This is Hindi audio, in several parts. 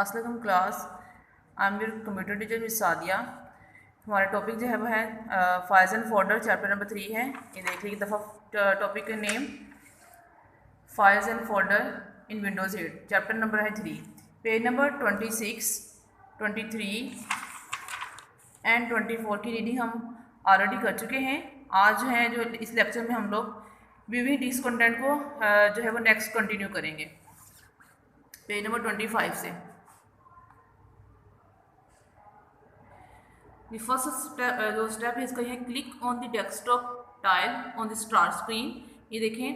अस्सलाम class. I am your computer teacher miss Sadia. हमारा टॉपिक जो है वो है files and folder, chapter number 3 है। ये देख लीजिए दफ़ा टॉपिक का name files and folder in Windows 8, chapter number है 3, पेज नंबर 26, 23 एंड 24 की रीडिंग हम ऑलरेडी कर चुके हैं। आज जो है जो इस लेक्चर में हम लोग व्यूइंग डिस्क कंटेंट को जो है वो नेक्स्ट कंटिन्यू करेंगे पेज नंबर 25 से। The first step जो स्टेप है इसका है click on the desktop tile on the start screen. ये देखें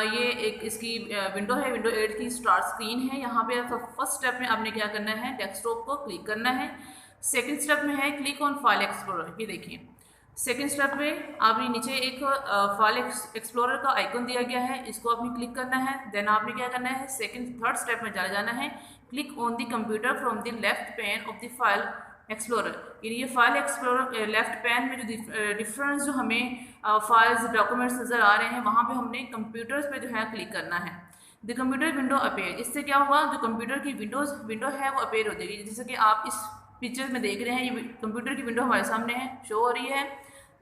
ये एक इसकी विंडो है, विंडो 8 की स्टार्ट स्क्रीन है। यहाँ पे फर्स्ट स्टेप में आपने क्या करना है, डेस्कटॉप को क्लिक करना है। सेकंड स्टेप में है क्लिक ऑन फाइल एक्सप्लोरर। ये देखिए सेकंड स्टेप में आपने नीचे एक फाइल एक्सप्लोरर का आइकन दिया गया है, इसको आपने क्लिक करना है। देन आपने क्या करना है, थर्ड स्टेप में चला जाना है, click on the computer from the left pan of the file explorer. यानी ये फाइल एक्सप्लोरर लेफ्ट पैन में जो डिफरेंस जो हमें फाइल्स डॉक्यूमेंट्स नज़र आ रहे हैं वहाँ पे हमने कंप्यूटर्स पे जो है क्लिक करना है। द कंप्यूटर विंडो अपेयर, इससे क्या हुआ, जो कंप्यूटर की विंडो है वो अपेयर हो जाएगी। जैसे कि आप इस पिक्चर में देख रहे हैं, ये कंप्यूटर की विंडो हमारे सामने है, शो हो रही है।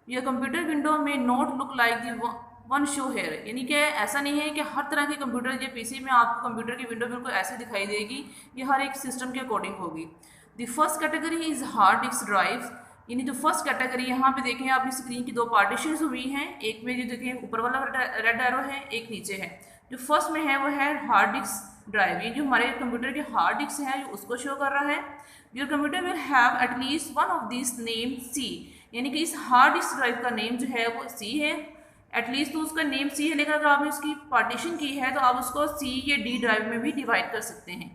ये कंप्यूटर विंडो में note look like the one show hair, यानी कि ऐसा नहीं है कि हर तरह के कंप्यूटर, ये पीसी में आपको कंप्यूटर की विंडो बिल्कुल ऐसे दिखाई देगी, ये हर एक सिस्टम के अकॉर्डिंग होगी। The first category is hard disk drive, यानी जो फर्स्ट कैटेगरी यहाँ पे देखें आपने स्क्रीन की दो पार्टीशन हुई हैं, एक में जो देखें ऊपर वाला रेड एरो है, एक नीचे है। जो फर्स्ट में है वो है हार्ड डिस्क ड्राइव, ये जो हमारे कंप्यूटर के हार्ड डिस्क है उसको शो कर रहा है। Your computer will have at least one of this name C, यानी कि इस हार्ड डिस्क ड्राइव का नेम जो है वो सी है। एटलीस्ट तो उसका नेम सी है, लेकिन अगर आपने उसकी पार्टीशन की है तो आप उसको सी या डी ड्राइव में भी डिवाइड कर सकते हैं।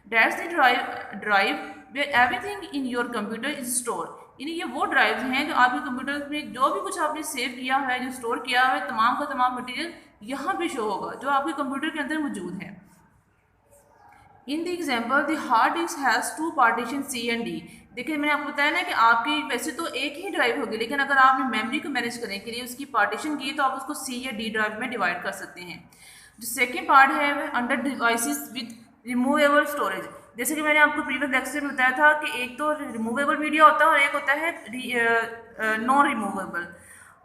That's the drive where everything in your computer is store, यानी ये वो ड्राइव हैं जो आपके कंप्यूटर में जो भी कुछ आपने सेव किया है, जो स्टोर किया है, तमाम का तमाम मटेरियल यहाँ पे शो होगा जो आपके कंप्यूटर के अंदर मौजूद है। In the example the hard disk has two partition C and D. देखिए मैंने आपको बताया ना कि आपकी वैसे तो एक ही ड्राइव होगी, लेकिन अगर आपने मेमोरी को मैनेज करने के लिए उसकी पार्टीशन की तो आप उसको सी या डी ड्राइव में डिवाइड कर सकते हैं। जो सेकेंड पार्ट है वह under devices with removable storage. जैसे कि मैंने आपको प्रीवियस लेक्चर में बताया था कि एक तो रिमूवेबल मीडिया होता है और एक होता है नॉन रिमूवेबल।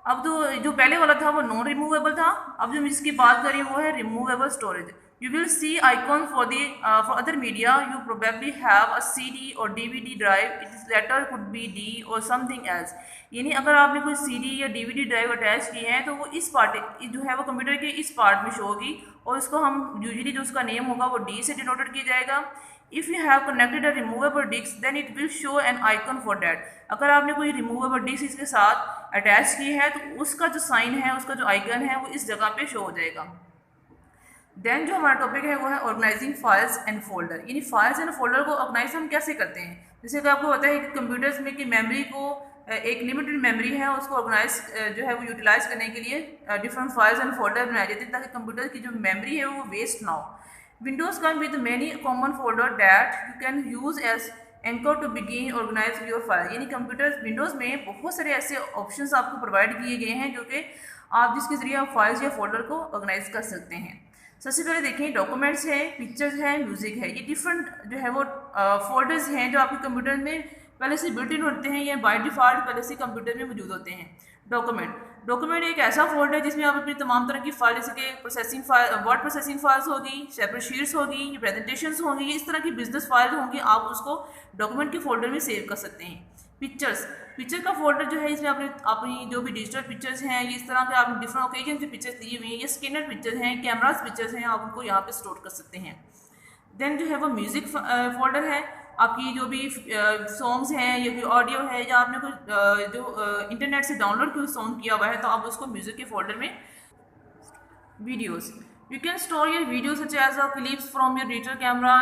अब तो जो पहले वाला था वो नॉन रिमूवेबल था, अब जो जिसकी बात करें वो है removable storage. You will see icon for other media. You probably have a CD or DVD drive. Its latter could be D or something else. यानी अगर आपने कोई CD या DVD ड्राइव अटैच की है तो वो इस पार्ट जो है वो कंप्यूटर के इस पार्ट में शो होगी और इसको हम यूजुअली जो उसका नेम होगा वो D से डिनोटेड किया जाएगा। If you have connected a removable disk then it will show an icon for that. अगर आपने कोई रिमूवेबल डिस्क इसके साथ अटैच की है तो उसका जो साइन है, उसका जो आइकन है वो इस जगह पे शो हो जाएगा। देन जो हमारा टॉपिक है वो है ऑर्गेनाइजिंग फाइल्स एंड फोल्डर, यानी फाइल्स एंड फोल्डर को ऑर्गेनाइज हम कैसे करते हैं। जैसे कि आपको पता है कि कंप्यूटर्स में कि मेमोरी को एक लिमिटेड मेमोरी है, उसको ऑर्गेनाइज जो है वो यूटिलाइज करने के लिए डिफरेंट फाइल्स एंड फोल्डर बनाए जाते हैं ताकि कंप्यूटर की जो मेमोरी है वो वेस्ट ना हो। Windows come with many common folder that you can use as anchor to begin organize your file, यानी कंप्यूटर विंडोज़ में बहुत सारे ऐसे ऑप्शंस आपको प्रोवाइड किए गए हैं जो कि आप जिसके ज़रिए आप फाइल्स या फोल्डर को ऑर्गेनाइज कर सकते हैं। सबसे पहले देखें डॉक्यूमेंट्स है, पिक्चर्स है, म्यूज़िक है, ये डिफरेंट जो है वो फोल्डर्स हैं जो आपके कंप्यूटर में पहले से बिल्ट इन होते हैं या बाय डिफ़ॉल्ट पहले से कंप्यूटर में मौजूद होते हैं। डॉक्यूमेंट एक ऐसा फोल्डर है जिसमें आप अपनी तमाम तरह की फाइल, जैसे कि processing file, word processing files होगी, सेपरेट शीट्स होगी, प्रेजेंटेशंस होंगी, इस तरह की बिजनेस फाइल होंगी, आप उसको डॉक्यूमेंट के फोल्डर में सेव कर सकते हैं। पिक्चर का फोल्डर जो है इसमें आपने अपनी जो भी डिजिटल पिक्चर्स हैं, ये इस तरह के आपने डिफरेंट ओकेजन से पिक्चर्स दी हुई हैं, ये स्कैनर पिक्चर्स हैं, कैमरास पिक्चर्स हैं, आप उनको यहाँ पे स्टोर कर सकते हैं। देन जो है वो म्यूज़िक फोल्डर है, आपकी जो भी सॉन्ग्स हैं या कोई ऑडियो है या आपने कोई जो इंटरनेट से डाउनलोड कोई सॉन्ग किया हुआ है तो आप उसको म्यूज़िक के फोल्डर में। Videos, you can store your video such as a clips from your digital camera,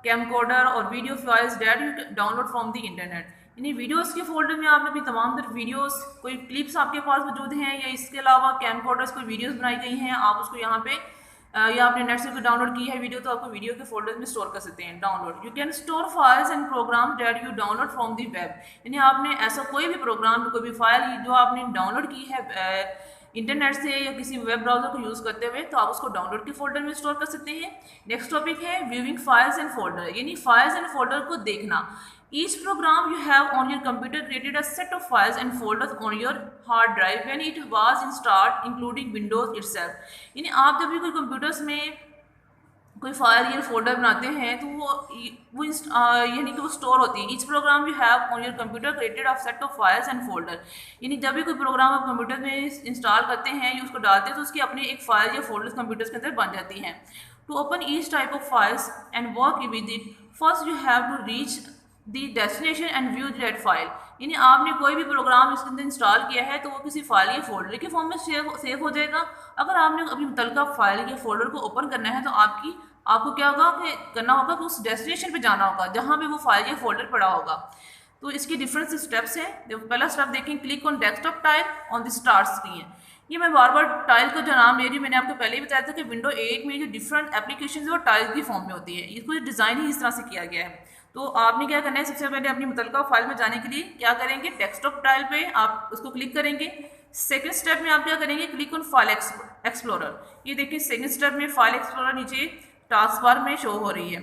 camcorder और video files that you download from the internet, यानी वीडियोस के फोल्डर में आपने भी तमाम तरह वीडियोस, कोई क्लिप्स आपके पास मौजूद हैं या इसके अलावा कैमकोडर्स कोई वीडियोस बनाई गई हैं, आप उसको यहाँ पे या आपने नेट से कोई डाउनलोड की है वीडियो तो आपको वीडियो के फोल्डर में स्टोर कर सकते हैं। Download, you can store files and program that you download from the web, यानी आपने ऐसा कोई भी प्रोग्राम, कोई भी फाइल जो आपने डाउनलोड की है इंटरनेट से या किसी वेब ब्राउजर को यूज़ करते हुए, तो आप उसको डाउनलोड के फोल्डर में स्टोर कर सकते हैं। नेक्स्ट टॉपिक है व्यूइंग फाइल्स एंड फोल्डर, यानी फाइल्स एंड फोल्डर को देखना। Each program you have on your computer created a set of files and folders on your hard drive when it was installed, including Windows itself। यानी आप जब भी कोई कंप्यूटर्स में कोई फाइल या फोल्डर बनाते हैं तो वो यानी कि वो स्टोर होती है। Each program you have on your computer created of set of files and folder, यानी जब भी कोई प्रोग्राम आप कंप्यूटर में इंस्टॉल करते हैं या उसको डालते हैं तो उसकी अपनी एक फाइल या फोल्डर्स कंप्यूटर्स के अंदर बन जाती हैं। To open each type of files and work with it, first you have to reach the destination and view that file, यानी आपने कोई भी प्रोग्राम इसके अंदर इंस्टॉल किया है तो वो किसी फाइल या फोल्डर के फॉर्म में सेव हो जाएगा। अगर आपने अभी मुतलका फाइल या फोल्डर को ओपन करना है तो आपको क्या होगा कि करना होगा कि उस डेस्टिनेशन पे जाना होगा जहाँ पे वो फाइल या फोल्डर पड़ा होगा। तो इसके डिफरेंट स्टेप्स हैं। पहला स्टेप देखें, click on desktop tile on the start screen. ये मैं बार बार टाइल का जो नाम ले रही हूँ, मैंने आपको पहले ही बताया था कि विंडो 8 में जो डिफरेंट एप्लीकेशन है वो टाइल की फॉर्म में होती है। इसको डिज़ाइन ही इस तरह से किया गया है। तो आपने क्या करना है, सबसे पहले अपनी मुतलका फाइल में जाने के लिए क्या करेंगे, डेस्कटॉप टाइल पे आप उसको क्लिक करेंगे। सेकंड स्टेप में आप क्या करेंगे, क्लिक ऑन फाइल एक्सप्लोरर। ये देखिए सेकंड स्टेप में फाइल एक्सप्लोरर नीचे टास्क बार में शो हो रही है।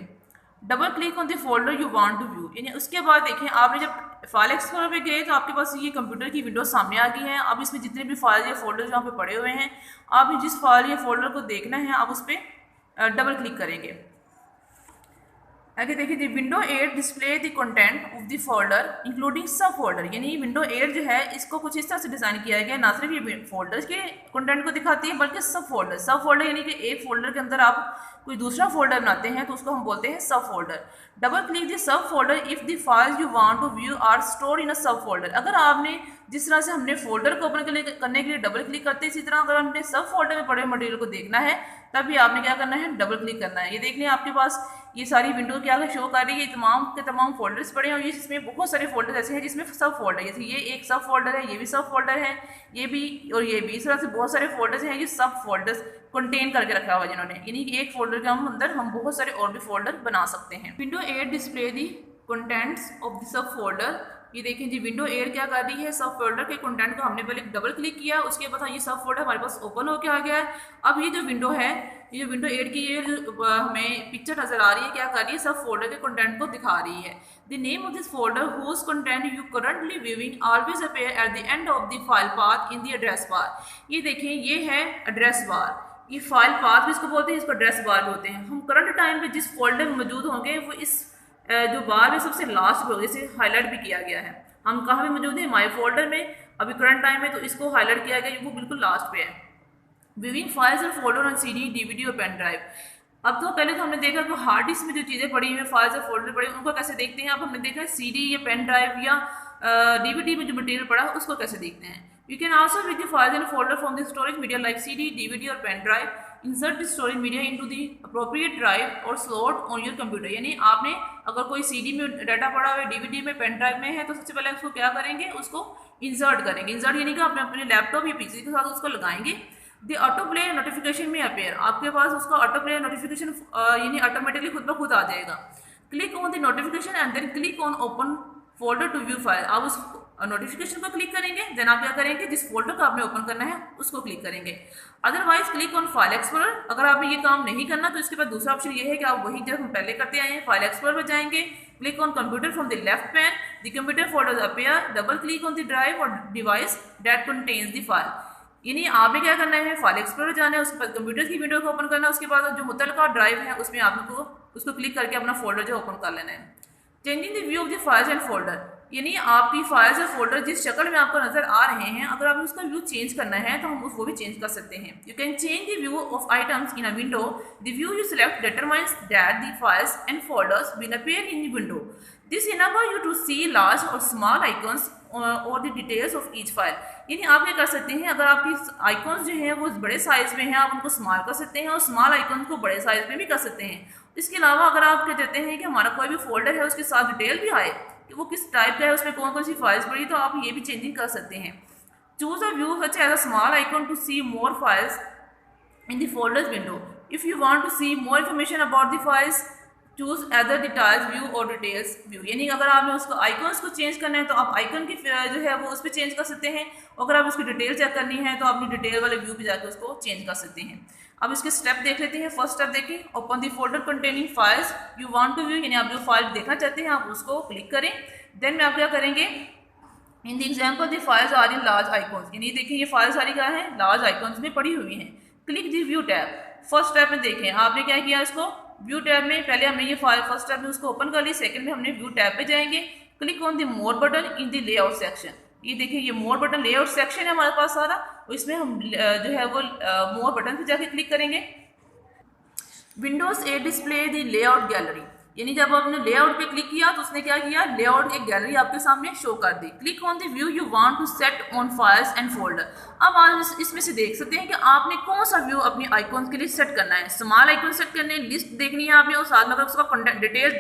Double click on the folder you want to view, यानी उसके बाद देखें आपने जब फाइल एक्सप्लोरर पे गए तो आपके पास ये कंप्यूटर की विंडो सामने आ गई है। अब इसमें जितने भी फाइल या फोल्डर यहाँ पे पड़े हुए हैं, आप जिस फाइल या फोल्डर को देखना है आप उस पर डबल क्लिक करेंगे। आगे देखिए, window 8 display the content of the folder including सब फोल्डर, यानी विंडो 8 जो है इसको कुछ इस तरह से डिज़ाइन किया गया है, ना सिर्फ ये फोल्डर्स के कंटेंट को दिखाती है बल्कि सब फोल्डर यानी कि एक फोल्डर के अंदर आप कोई दूसरा फोल्डर बनाते हैं तो उसको हम बोलते हैं subfolder. Double click the subfolder if the files you want to view are stored in a subfolder. अगर आपने जिस तरह से हमने फोल्डर को ओपन करने के लिए डबल क्लिक करते हैं, इसी तरह अगर हमने सब फोल्डर में पड़े मटेरियल को देखना है तब भी आपने क्या करना है, डबल क्लिक करना है। ये देख लें आपके पास ये सारी विंडो क्या शो कर रही है, तमाम के तमाम फोल्डर्स पड़े हैं और इसमें बहुत सारे फोल्डर ऐसे हैं जिसमें सब फोल्डर, जैसे ये एक सब फोल्डर है, ये भी सब फोल्डर है, ये भी और ये भी, इस तरह से बहुत सारे फोल्डर्स हैं ये सब फोल्डर्स कंटेन करके रखा हुआ है जिन्होंने, यानी कि एक फोल्डर के अंदर हम बहुत सारे और भी फोल्डर बना सकते हैं। Window 8 display the contents of the sub folder. ये देखें जी, विंडो 8 क्या कर रही है, सब फोल्डर के कंटेंट को हमने पहले डबल क्लिक किया, उसके बाद ये सब फोल्डर हमारे पास ओपन होकर आ गया है। अब ये जो विंडो है, ये जो विंडो 8 की ये हमें पिक्चर नजर आ रही है, क्या कर रही है, सब फोल्डर के कंटेंट को दिखा रही है। The name of this folder whose content you currently viewing always appear at the end of the file path in the address bar. ये देखें, ये है एड्रेस बार, ये फाइल पाथ भी इसको बोलते हैं, इसको एड्रेस बार भी होते हैं। हम करंट टाइम पे जिस फोल्डर में मौजूद होंगे वो इस जो बार में सबसे लास्ट पे होगा, इसे हाईलाइट भी किया गया है। हम कहाँ पे मौजूद हैं, माई फोल्डर में, अभी करंट टाइम में तो इसको हाईलाइट किया गया, वो बिल्कुल लास्ट पे है। व्यूइंग फाइल्स और फोल्डर ऑन CD, DVD और पेन ड्राइव। अब तो पहले तो हमने देखा कि हार्ड डिस्क में जो चीज़ें पड़ी हुई हैं, फाइल्स और फोल्डर पड़े उनको कैसे देखते हैं। अब हमने देखा है CD या पेन ड्राइव या DVD में जो मटेरियल पड़ा है उसको कैसे देखते हैं। You can also with the files and folder from the storage media like CD, DVD और pen drive. Insert the storage media into the appropriate drive or slot on your computer, यानी आपने अगर कोई CD में डाटा पड़ा हुआ है, DVD में, पेन ड्राइव में है, तो सबसे पहले उसको क्या करेंगे, उसको इंसर्ट करेंगे। इंसर्ट यानी कि आपने अपने लैपटॉप या PC के साथ उसको लगाएंगे। The auto play notification may appear, आपके पास उसका ऑटो प्ले नोटिफिकेशन यानी ऑटोमेटिकली खुद ब खुद आ जाएगा। Click on the notification and then click on open folder to view file. आप उस नोटिफिकेशन को क्लिक करेंगे, देन आप क्या करेंगे, जिस फोल्डर को आपने ओपन करना है उसको क्लिक करेंगे। Otherwise click on file explorer. अगर आपने ये काम नहीं करना तो इसके बाद दूसरा ऑप्शन ये है कि आप वही जब हम पहले करते आए हैं, फाइल एक्सप्लोरर में जाएंगे, click on computer from the left pane, the computer folder appear, double click on the drive और device that contains the file. यानी आपने क्या करना है, फाइल एक्सप्लोरर जाना है, उसके बाद कंप्यूटर की विंडो को ओपन करना है, उसके बाद जो मुतलका ड्राइव है उसमें आपको उसको क्लिक करके अपना फोल्डर जो ओपन कर लेना है। Changing the view of the files and folder, यानी आपकी फाइल्स और फोल्डर जिस शक्ल में आपको नजर आ रहे हैं, अगर आपने उसका व्यू चेंज करना है तो हम वो भी चेंज कर सकते हैं। You can change the view of items in a window. The view you select determines that the files and folders will appear in the window. This enable you to see large or small icons or the details of each file. यानी आप क्या कर सकते हैं, अगर आपकी आइकन्स जो हैं वो बड़े साइज में हैं, आप उनको स्मॉल कर सकते हैं और स्मॉल आइकन्स को बड़े साइज में भी कर सकते हैं। इसके अलावा अगर आप क्या चाहते हैं कि हमारा कोई भी फोल्डर है उसके साथ डिटेल भी आए कि वो किस टाइप का है, उसमें कौन कौन सी फाइल्स पड़ी, तो आप ये भी चेंजिंग कर सकते हैं। Choose a view such as a small icon to see more files in the folders window. If you want to see more information about the files choose either details view or details view, यानी अगर आपने उसको आइकॉन्स को चेंज करना है तो आप आइकन की जो है वो उस पर चेंज कर सकते हैं, अगर आप उसकी डिटेल चेक करनी है तो अपनी डिटेल वाले व्यू पे जाकर उसको चेंज कर सकते हैं। अब इसके स्टेप देख लेते हैं। फर्स्ट स्टेप देखिए, open the folder containing files you want to view, यानी आप जो फाइल देखना चाहते हैं आप उसको क्लिक करें। देन में आप क्या करेंगे, in the example the files are in large icons, यानी देखिए ये फाइल सारी क्या है, लार्ज आइकॉन्स में पड़ी हुई हैं। Click the view tab, first step में देखें आपने क्या किया, इसको व्यू टैब में पहले हमने ये फाइल फर्स्ट स्टेप में उसको ओपन कर ली, सेकंड में हमने व्यू टैब पे जाएंगे। Click on the more button in the layout section, ये देखिए ये मोर बटन लेआउट सेक्शन है हमारे पास सारा, और इसमें हम जो है वो मोर बटन पे जाके क्लिक करेंगे। Windows 8 display the layout gallery, यानी जब आपने लेआउट पे क्लिक किया तो उसने क्या किया, लेआउट एक गैलरी आपके सामने शो कर दी। Click on the view you want to set on files and folder, अब आप इसमें से देख सकते हैं कि आपने कौन सा व्यू अपनी आइकॉन्स के लिए सेट करना है। स्मॉल आइकॉन सेट करने हैं, लिस्ट देखनी है आपने, और साथ में अगर उसका कंटेंट डिटेल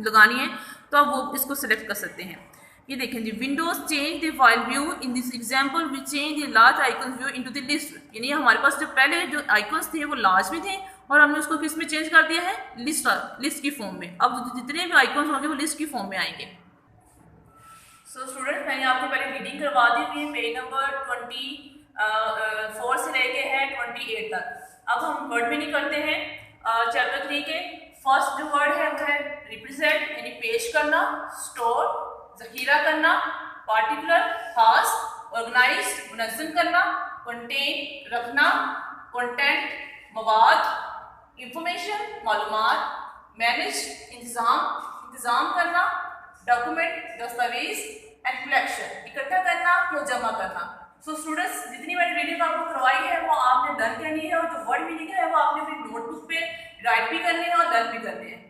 लगानी है तो आप वो इसको सेलेक्ट कर सकते हैं। ये देखें जी, Windows change the file view, in this example we change the large icon view into the list, यानी हमारे पास जो पहले जो आइकॉन्स थे वो लार्ज में थे और हमने उसको किस में चेंज कर दिया है, लिस्ट की फॉर्म में। अब जितने भी आइकॉन्स होंगे वो लिस्ट की फॉर्म में आएंगे। सो स्टूडेंट, मैंने आपको पहले रीडिंग करवा दी हुई है, पेज नंबर 24 से लेके है 28 तक। अब हम वर्ड मीनिंग करते हैं चैप्टर 3 के। फर्स्ट जो वर्ड है वो है रिप्रेजेंट, यानी पेश करना, स्टोर जखीरा करना, पार्टिकुलर खास, ऑर्गेनाइज मुनज़्ज़म करना, कंटेन रखना, कंटेंट मवाद, इंफॉर्मेशन मालूमात, मैनेज इंतज़ाम करना, डॉक्यूमेंट दस्तावेज, एंड कलेक्शन इकट्ठा करना या जमा करना। सो स्टूडेंट्स, जितनी मैंने रीडिंग आपको करवाई है वो आपने डन करनी है, और जो वर्ड मीनिंग है वो आपने अपनी नोटबुक पे राइट भी करनी है और लर्न भी करनी है।